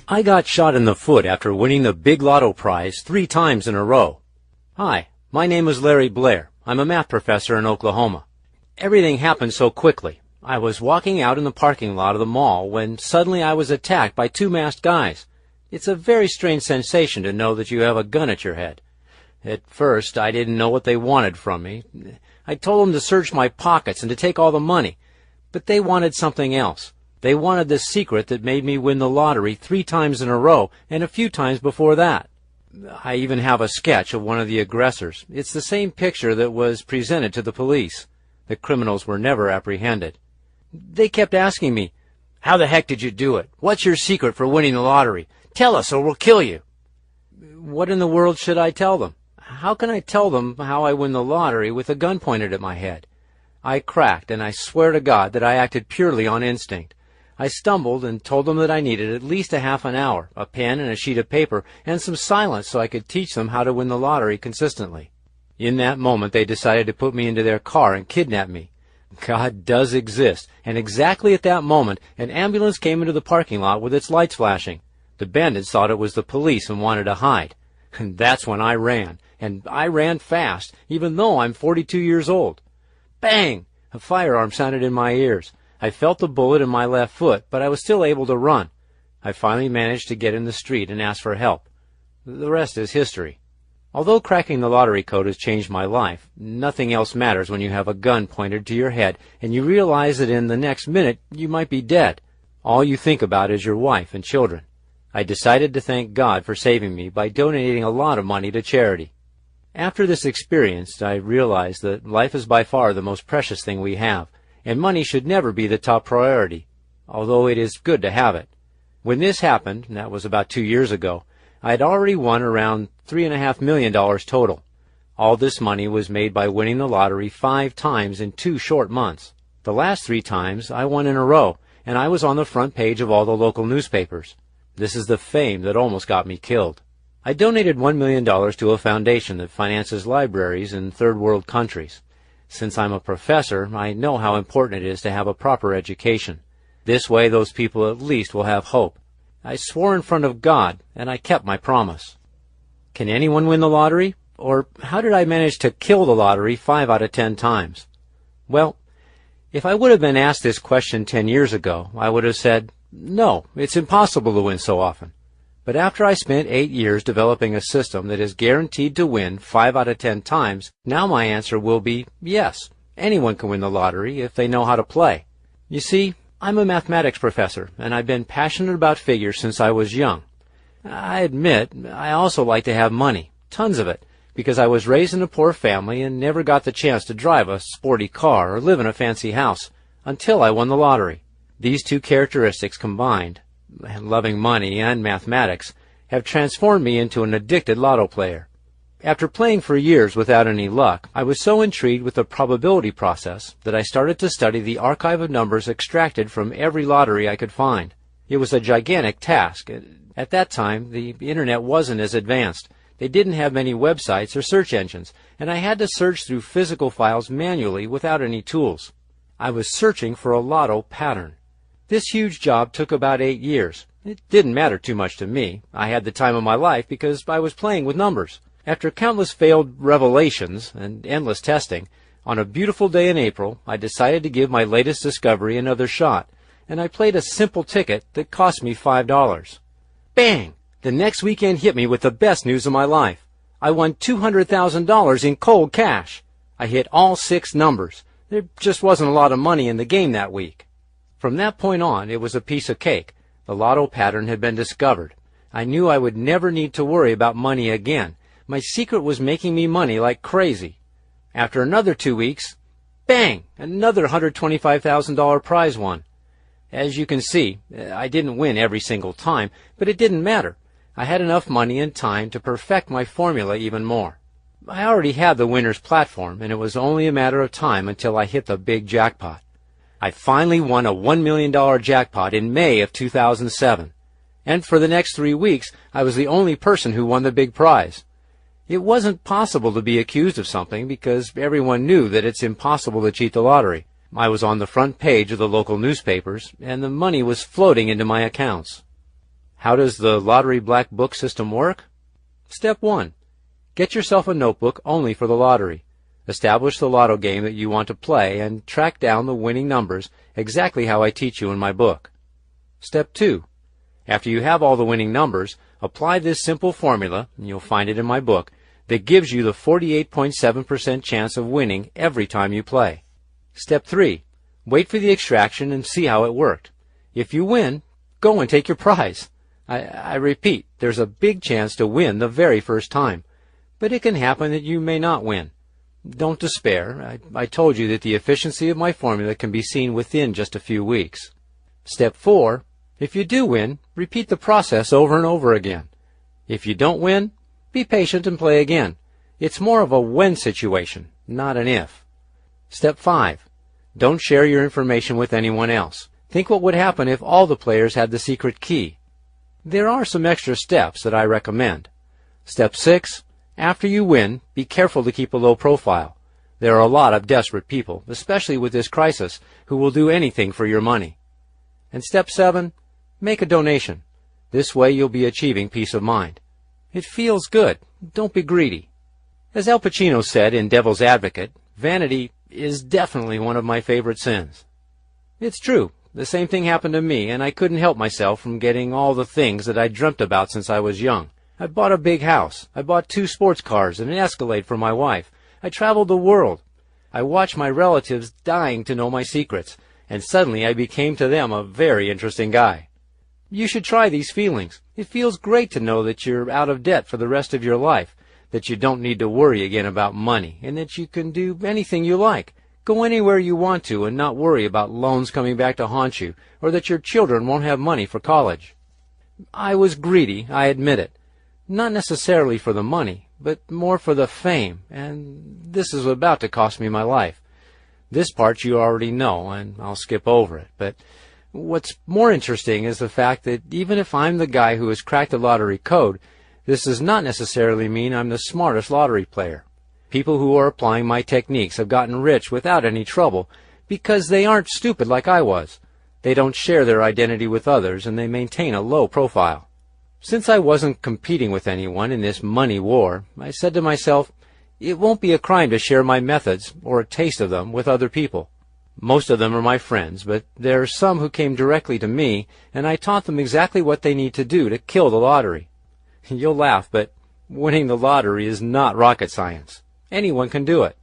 I got shot in the foot after winning the big lotto prize 3 times in a row. Hi, my name is Larry Blair. I'm a math professor in Oklahoma. Everything happened so quickly. I was walking out in the parking lot of the mall when suddenly I was attacked by 2 masked guys. It's a very strange sensation to know that you have a gun at your head. At first, I didn't know what they wanted from me. I told them to search my pockets and to take all the money. But they wanted something else. They wanted the secret that made me win the lottery 3 times in a row and a few times before that. I even have a sketch of one of the aggressors. It's the same picture that was presented to the police. The criminals were never apprehended. They kept asking me, "How the heck did you do it? What's your secret for winning the lottery? Tell us or we'll kill you." What in the world should I tell them? How can I tell them how I win the lottery with a gun pointed at my head? I cracked, and I swear to God that I acted purely on instinct. I stumbled and told them that I needed at least a half an hour, a pen and a sheet of paper, and some silence so I could teach them how to win the lottery consistently. In that moment, they decided to put me into their car and kidnap me. God does exist, and exactly at that moment, an ambulance came into the parking lot with its lights flashing. The bandits thought it was the police and wanted to hide. And that's when I ran, and I ran fast, even though I'm 42 years old. Bang! A firearm sounded in my ears. I felt the bullet in my left foot, but I was still able to run. I finally managed to get in the street and ask for help. The rest is history. Although cracking the lottery code has changed my life, nothing else matters when you have a gun pointed to your head and you realize that in the next minute you might be dead. All you think about is your wife and children. I decided to thank God for saving me by donating a lot of money to charity. After this experience, I realized that life is by far the most precious thing we have, and money should never be the top priority, although it is good to have it. When this happened, and that was about 2 years ago, I had already won around $3.5 million total. All this money was made by winning the lottery 5 times in 2 short months. The last 3 times I won in a row, and I was on the front page of all the local newspapers. This is the fame that almost got me killed. I donated $1 million to a foundation that finances libraries in third world countries. Since I'm a professor, I know how important it is to have a proper education. This way those people at least will have hope. I swore in front of God, and I kept my promise. Can anyone win the lottery? Or how did I manage to kill the lottery 5 out of 10 times? Well, if I would have been asked this question 10 years ago, I would have said, no, it's impossible to win so often. But after I spent 8 years developing a system that is guaranteed to win 5 out of 10 times, now my answer will be yes, anyone can win the lottery if they know how to play. You see, I'm a mathematics professor, and I've been passionate about figures since I was young. I admit, I also like to have money, tons of it, because I was raised in a poor family and never got the chance to drive a sporty car or live in a fancy house, until I won the lottery. These 2 characteristics combined, loving money and mathematics, have transformed me into an addicted lotto player. After playing for years without any luck, I was so intrigued with the probability process that I started to study the archive of numbers extracted from every lottery I could find. It was a gigantic task. At that time, the internet wasn't as advanced. They didn't have many websites or search engines, and I had to search through physical files manually without any tools. I was searching for a lotto pattern. This huge job took about 8 years. It didn't matter too much to me. I had the time of my life because I was playing with numbers. After countless failed revelations and endless testing, on a beautiful day in April, I decided to give my latest discovery another shot, and I played a simple ticket that cost me $5. Bang! The next weekend hit me with the best news of my life. I won $200,000 in cold cash. I hit all 6 numbers. There just wasn't a lot of money in the game that week. From that point on, it was a piece of cake. The lotto pattern had been discovered. I knew I would never need to worry about money again. My secret was making me money like crazy. After another 2 weeks, bang! Another $125,000 prize won. As you can see, I didn't win every single time, but it didn't matter. I had enough money and time to perfect my formula even more. I already had the winner's platform, and it was only a matter of time until I hit the big jackpot. I finally won a $1 million jackpot in May of 2007. And for the next 3 weeks, I was the only person who won the big prize. It wasn't possible to be accused of something because everyone knew that it's impossible to cheat the lottery. I was on the front page of the local newspapers, and the money was floating into my accounts. How does the lottery black book system work? Step 1. Get yourself a notebook only for the lottery. Establish the lotto game that you want to play and track down the winning numbers exactly how I teach you in my book. Step 2. After you have all the winning numbers, apply this simple formula, and you'll find it in my book, that gives you the 48.7% chance of winning every time you play. Step 3. Wait for the extraction and see how it worked. If you win, go and take your prize. I repeat, there's a big chance to win the very first time, but it can happen that you may not win. Don't despair. I told you that the efficiency of my formula can be seen within just a few weeks. Step 4. If you do win, repeat the process over and over again. If you don't win, be patient and play again. It's more of a when situation, not an if. Step 5. Don't share your information with anyone else. Think what would happen if all the players had the secret key. There are some extra steps that I recommend. Step 6. After you win, be careful to keep a low profile. There are a lot of desperate people, especially with this crisis, who will do anything for your money. And Step 7. Make a donation. This way you'll be achieving peace of mind. It feels good. Don't be greedy. As Al Pacino said in Devil's Advocate, vanity is definitely one of my favorite sins. It's true. The same thing happened to me, and I couldn't help myself from getting all the things that I dreamt about since I was young. I bought a big house. I bought 2 sports cars and an Escalade for my wife. I traveled the world. I watched my relatives dying to know my secrets, and suddenly I became to them a very interesting guy. You should try these feelings. It feels great to know that you're out of debt for the rest of your life, that you don't need to worry again about money, and that you can do anything you like. Go anywhere you want to and not worry about loans coming back to haunt you, or that your children won't have money for college. I was greedy, I admit it. Not necessarily for the money, but more for the fame, and this is about to cost me my life. This part you already know, and I'll skip over it, but what's more interesting is the fact that even if I'm the guy who has cracked the lottery code, this does not necessarily mean I'm the smartest lottery player. People who are applying my techniques have gotten rich without any trouble because they aren't stupid like I was. They don't share their identity with others, and they maintain a low profile. Since I wasn't competing with anyone in this money war, I said to myself, it won't be a crime to share my methods, or a taste of them, with other people. Most of them are my friends, but there are some who came directly to me, and I taught them exactly what they need to do to kill the lottery. You'll laugh, but winning the lottery is not rocket science. Anyone can do it.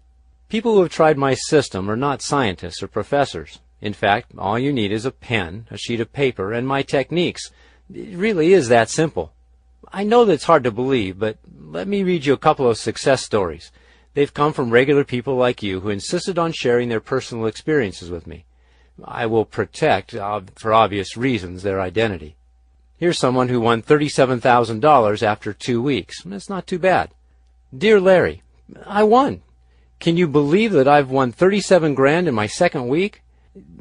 People who have tried my system are not scientists or professors. In fact, all you need is a pen, a sheet of paper, and my techniques. It really is that simple. I know that's hard to believe, but let me read you a couple of success stories. They've come from regular people like you who insisted on sharing their personal experiences with me. I will protect, for obvious reasons, their identity. Here's someone who won $37,000 after 2 weeks. That's not too bad. Dear Larry, I won. Can you believe that I've won 37 grand in my second week?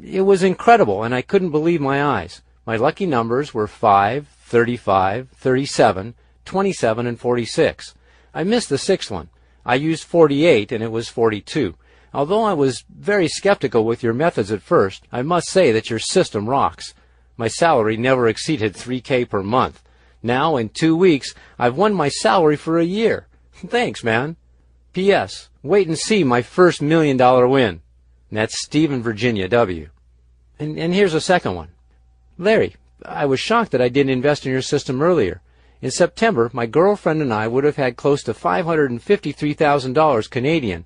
It was incredible, and I couldn't believe my eyes. My lucky numbers were 5, 35, 37, 27, and 46. I missed the 6th one. I used 48, and it was 42. Although I was very skeptical with your methods at first, I must say that your system rocks. My salary never exceeded $3,000 per month. Now, in 2 weeks, I've won my salary for a year. Thanks, man. P.S. Wait and see my first $1 million win. And that's Stephen, Virginia, W. And here's a second one. Larry, I was shocked that I didn't invest in your system earlier. In September, my girlfriend and I would have had close to $553,000 Canadian.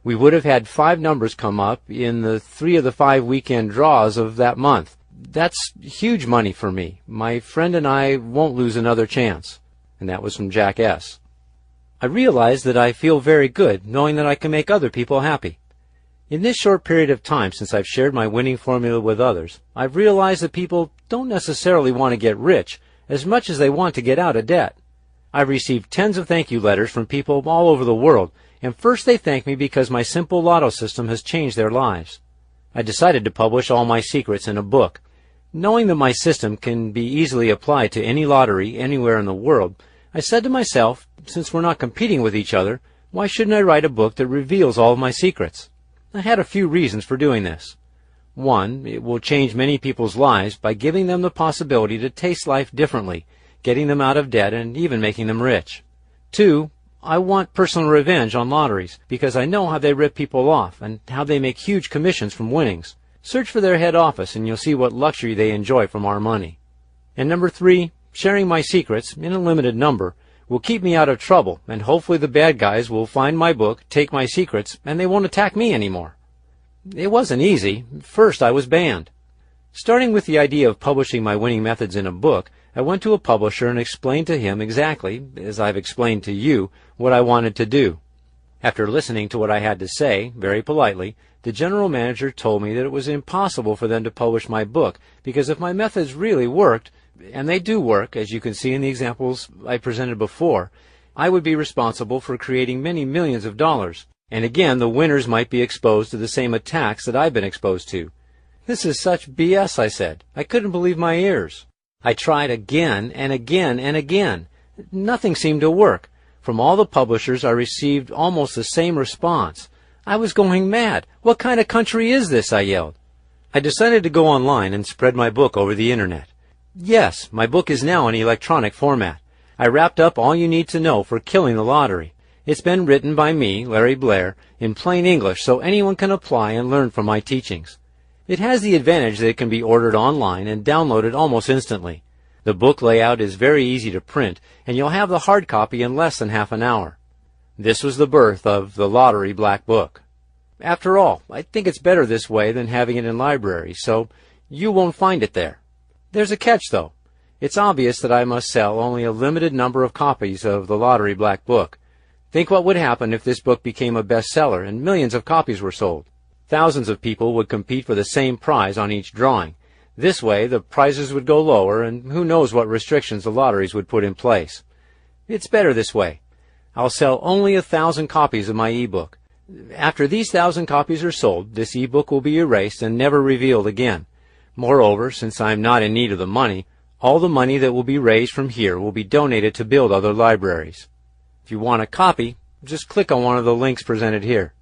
We would have had 5 numbers come up in the 3 of the 5 weekend draws of that month. That's huge money for me. My friend and I won't lose another chance. And that was from Jack S. I realize that I feel very good knowing that I can make other people happy. In this short period of time since I've shared my winning formula with others, I've realized that people don't necessarily want to get rich as much as they want to get out of debt. I've received tens of thank you letters from people all over the world, and first they thank me because my simple lotto system has changed their lives. I decided to publish all my secrets in a book. Knowing that my system can be easily applied to any lottery anywhere in the world, I said to myself, since we're not competing with each other, why shouldn't I write a book that reveals all of my secrets? I had a few reasons for doing this. 1, it will change many people's lives by giving them the possibility to taste life differently getting them out of debt and even making them rich. 2, I want personal revenge on lotteries because I know how they rip people off and how they make huge commissions from winnings. Search for their head office and you'll see what luxury they enjoy from our money. And number 3, sharing my secrets, in a limited number, will keep me out of trouble, and hopefully the bad guys will find my book, take my secrets, and they won't attack me anymore. It wasn't easy. First, I was banned. Starting with the idea of publishing my winning methods in a book, I went to a publisher and explained to him exactly, as I've explained to you, what I wanted to do. After listening to what I had to say, very politely, the general manager told me that it was impossible for them to publish my book, because if my methods really worked, and they do work, as you can see in the examples I presented before, I would be responsible for creating many millions of dollars. And again, the winners might be exposed to the same attacks that I've been exposed to. This is such BS, I said. I couldn't believe my ears. I tried again and again and again. Nothing seemed to work. From all the publishers, I received almost the same response. I was going mad. What kind of country is this? I yelled. I decided to go online and spread my book over the internet. Yes, my book is now in electronic format. I wrapped up all you need to know for killing the lottery. It's been written by me, Larry Blair, in plain English so anyone can apply and learn from my teachings. It has the advantage that it can be ordered online and downloaded almost instantly. The book layout is very easy to print, and you'll have the hard copy in less than half an hour. This was the birth of the Lottery Black Book. After all, I think it's better this way than having it in libraries, so you won't find it there. There's a catch, though. It's obvious that I must sell only a limited number of copies of the Lottery Black Book. Think what would happen if this book became a bestseller and millions of copies were sold. Thousands of people would compete for the same prize on each drawing. This way, the prizes would go lower, and who knows what restrictions the lotteries would put in place. It's better this way. I'll sell only 1,000 copies of my ebook. After these 1,000 copies are sold, this ebook will be erased and never revealed again. Moreover, since I'm not in need of the money, all the money that will be raised from here will be donated to build other libraries. If you want a copy, just click on one of the links presented here.